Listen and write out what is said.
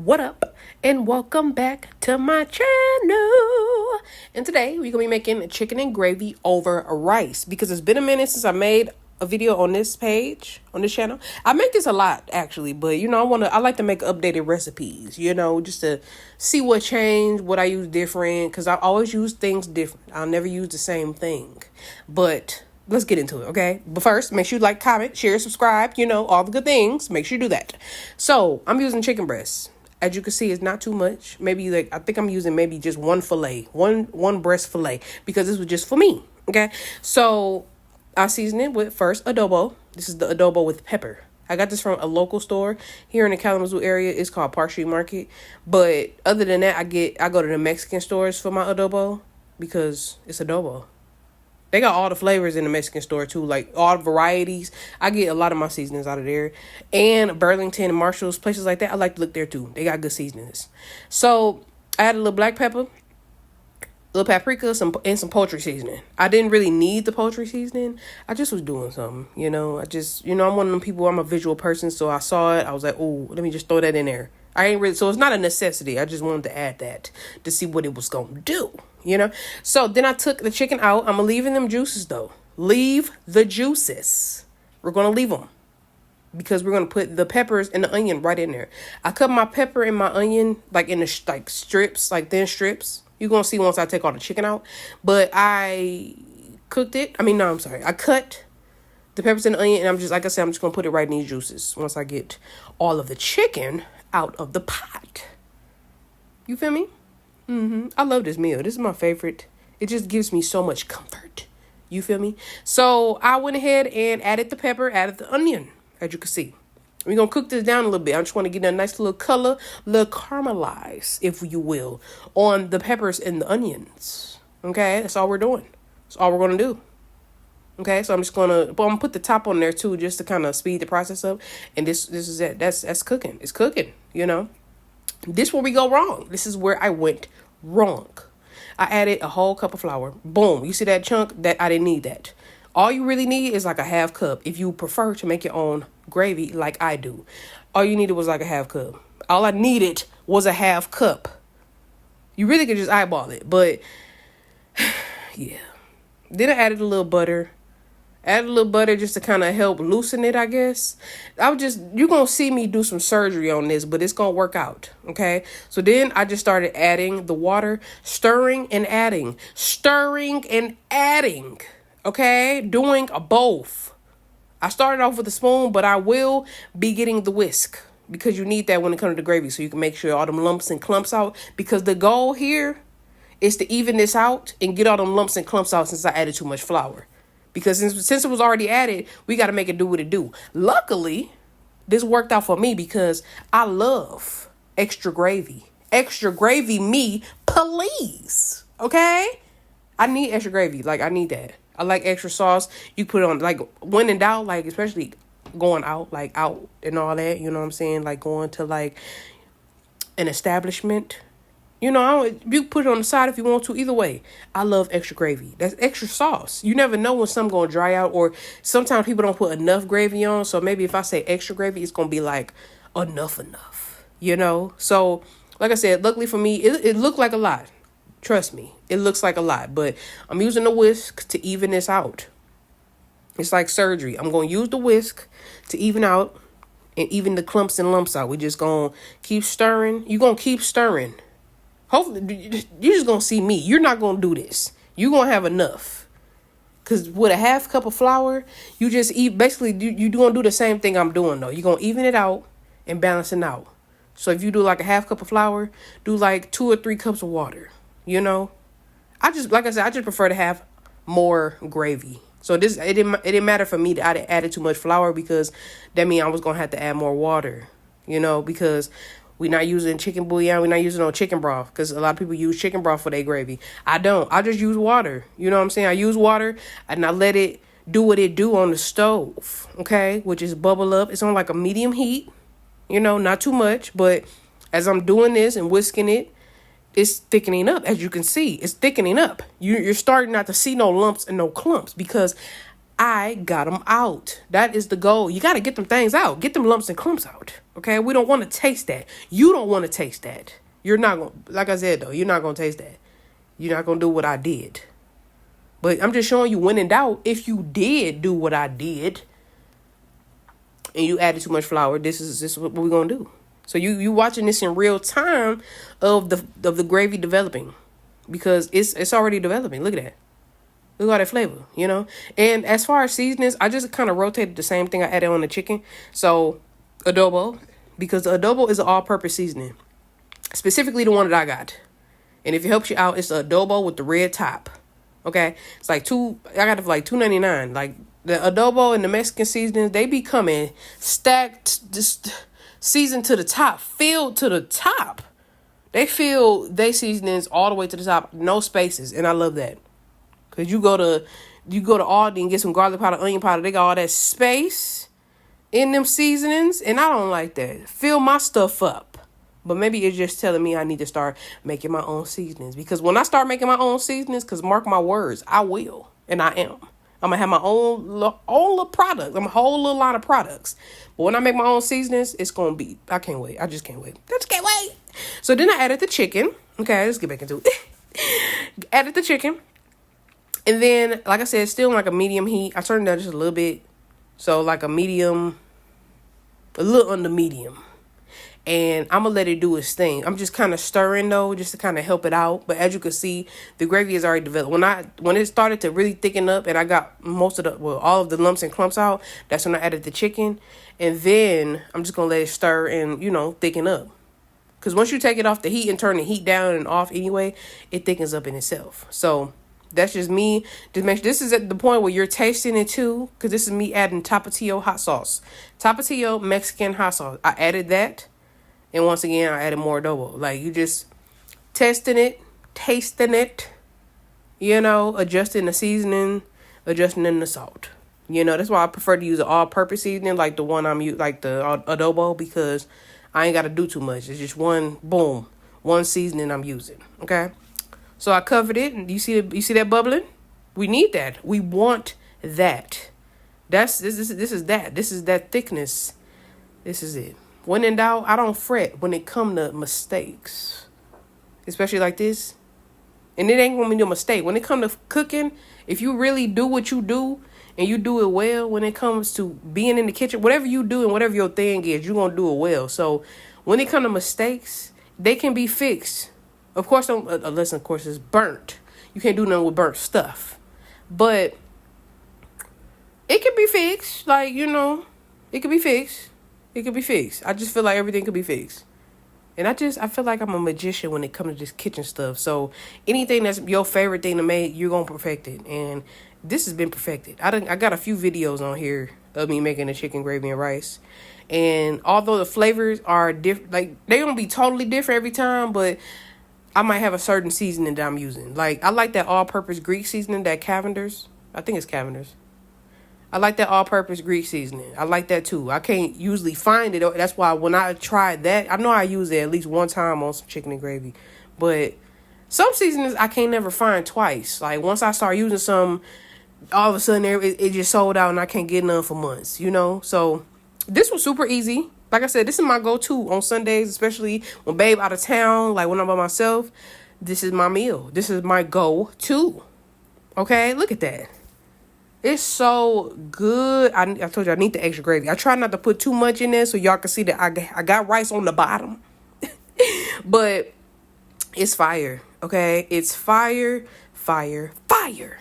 What up? And welcome back to my channel. And today we're gonna be making chicken and gravy over rice because it's been a minute since I made a video on this page, on this channel. I make this a lot actually, but I like to make updated recipes, just to see what changed, what I use different, because I always use things different. I'll never use the same thing. But let's get into it, okay? But first, make sure you like, comment, share, subscribe, all the good things. Make sure you do that. So I'm using chicken breasts. As you can see, it's not too much. Maybe I think I'm using maybe just one fillet, one breast fillet, because this was just for me. Okay. So I season it with first adobo. This is the adobo with pepper. I got this from a local store here in the Kalamazoo area. It's called POULTRY Market. But other than that, I go to the Mexican stores for my adobo because it's adobo. They got all the flavors in the Mexican store too, like all the varieties. I get a lot of my seasonings out of there. And Burlington and Marshall's, places like that, I like to look there too. They got good seasonings. So I had a little black pepper, a little paprika, and some poultry seasoning. I didn't really need the poultry seasoning. I just was doing something, I'm one of them people, I'm a visual person, so I saw it. I was like, oh, let me just throw that in there. So it's not a necessity. I just wanted to add that to see what it was going to do, So then I took the chicken out. I'm leaving them juices though. Leave the juices. We're going to leave them because we're going to put the peppers and the onion right in there. I cut my pepper and my onion like in the strips, like thin strips. You're going to see once I take all the chicken out. But I cooked it. I cut the peppers and the onion, and I'm just going to put it right in these juices once I get all of the chicken out of the pot. You feel me? I love this meal. This is my favorite. It just gives me so much comfort. You feel me? So I went ahead and added the pepper, added the onion, as you can see. We're going to cook this down a little bit. I just want to get a nice little color, little caramelize, if you will, on the peppers and the onions. Okay? That's all we're doing. That's all we're going to do. Okay, so I'm gonna put the top on there too, just to kind of speed the process up. And this is it. That's cooking. It's cooking. This is where we go wrong. This is where I went wrong. I added a whole cup of flour. Boom. You see that chunk? That I didn't need that. All you really need is like a half cup. If you prefer to make your own gravy like I do, all you needed was like a half cup. All I needed was a half cup. You really could just eyeball it, but yeah. Then I added a little butter. Add a little butter just to kind of help loosen it, I guess. You're going to see me do some surgery on this, but it's going to work out, okay? So then I just started adding the water, stirring and adding, okay? Doing both. I started off with a spoon, but I will be getting the whisk because you need that when it comes to gravy so you can make sure all them lumps and clumps out, because the goal here is to even this out and get all them lumps and clumps out since I added too much flour. Because since it was already added, we got to make it do what it do. Luckily, this worked out for me because I love extra gravy. Extra gravy me, please. Okay? I need extra gravy. I need that. I like extra sauce. You put it on, when in doubt, especially going out, out and all that. You know what I'm saying? Going to, an establishment. You put it on the side if you want to. Either way, I love extra gravy. That's extra sauce. You never know when something's going to dry out, or sometimes people don't put enough gravy on. So maybe if I say extra gravy, it's going to be enough. So like I said, luckily for me, it looked like a lot. Trust me, it looks like a lot, but I'm using the whisk to even this out. It's like surgery. I'm going to use the whisk to even out and even the clumps and lumps out. We just going to keep stirring. You're going to keep stirring. Hopefully, you're just going to see me. You're not going to do this. You're going to have enough. Because with a half cup of flour, you just eat. Basically, you're going to do the same thing I'm doing, though. You're going to even it out and balance it out. So if you do a half cup of flour, do 2 or 3 cups of water. I just prefer to have more gravy. So it didn't matter for me that I added too much flour, because that means I was going to have to add more water, because we're not using chicken bouillon. We're not using no chicken broth, because a lot of people use chicken broth for their gravy. I don't. I just use water. You know what I'm saying? I use water and I let it do what it do on the stove, okay? Which is bubble up. It's on a medium heat, not too much. But as I'm doing this and whisking it, it's thickening up. As you can see, it's thickening up. You're starting not to see no lumps and no clumps, because I got them out. That is the goal. You got to get them things out. Get them lumps and clumps out. Okay? We don't want to taste that. You don't want to taste that. You're not going to, like I said, though, you're not going to taste that. You're not going to do what I did. But I'm just showing you, when in doubt, if you did do what I did and you added too much flour, this is what we're going to do. So you watching this in real time of the gravy developing, because it's already developing. Look at that. Look at all that flavor, you know? And as far as seasonings, I just kind of rotated the same thing I added on the chicken. So adobo, because the adobo is an all-purpose seasoning, specifically the one that I got. And if it helps you out, it's the adobo with the red top. Okay? It's like I got it for like $2.99. Like the adobo and the Mexican seasonings, they be coming stacked, just seasoned to the top, filled to the top. They fill their seasonings all the way to the top, no spaces, and I love that. Cause you go to Aldi and get some garlic powder, onion powder. They got all that space in them seasonings, and I don't like that. Fill my stuff up. But maybe it's just telling me I need to start making my own seasonings. Because when I start making my own seasonings, because mark my words, I will, and I am. I'm gonna have my own little products. I'm a whole little line of products. But when I make my own seasonings, it's gonna be. I can't wait. I just can't wait. I just can't wait. So then I added the chicken. Okay, let's get back into it. Added the chicken. And then, like I said, still like a medium heat. I turned it down just a little bit. So like a little under medium. And I'm going to let it do its thing. I'm just kind of stirring though, just to kind of help it out. But as you can see, the gravy is already developed. When it started to really thicken up and I got all of the lumps and clumps out, that's when I added the chicken. And then I'm just going to let it stir and, thicken up. Because once you take it off the heat and turn the heat down and off anyway, it thickens up in itself. So that's just me. This is at the point where you're tasting it too, because this is me adding Tapatio hot sauce. Tapatio Mexican hot sauce. I added that. And once again, I added more adobo. Like, you just testing it, tasting it, adjusting the seasoning, adjusting the salt. That's why I prefer to use an all-purpose seasoning, like the one I'm using, like the adobo, because I ain't got to do too much. It's just one seasoning I'm using, okay? So I covered it, and you see that bubbling? We need that. We want that. This is that. This is that thickness. This is it. When in doubt, I don't fret when it come to mistakes, especially like this. And it ain't gonna be no mistake when it come to cooking. If you really do what you do and you do it well, when it comes to being in the kitchen, whatever you do and whatever your thing is, you're gonna do it well. So when it come to mistakes, they can be fixed. Of course, unless of course it's burnt. You can't do nothing with burnt stuff. But it can be fixed. Like, it can be fixed. It could be fixed. I just feel like everything could be fixed. And I feel like I'm a magician when it comes to this kitchen stuff. So anything that's your favorite thing to make, you're going to perfect it. And this has been perfected. I got a few videos on here of me making the chicken gravy and rice. And although the flavors are different, like they're going to be totally different every time, but I might have a certain seasoning that I'm using. Like I like that all-purpose Greek seasoning, that Cavender's. I think it's Cavender's. I like that all-purpose Greek seasoning. I like that too. I can't usually find it. That's why when I tried that, I know I used it at least one time on some chicken and gravy. But some seasonings I can't never find twice. Like once I start using some, all of a sudden it just sold out and I can't get none for months, So this was super easy. Like I said, this is my go-to on Sundays, especially when babe out of town, like when I'm by myself. This is my meal. This is my go-to. Okay, look at that. It's so good. I told you I need the extra gravy. I try not to put too much in there so y'all can see that I got rice on the bottom. But it's fire, okay? It's fire, fire, fire.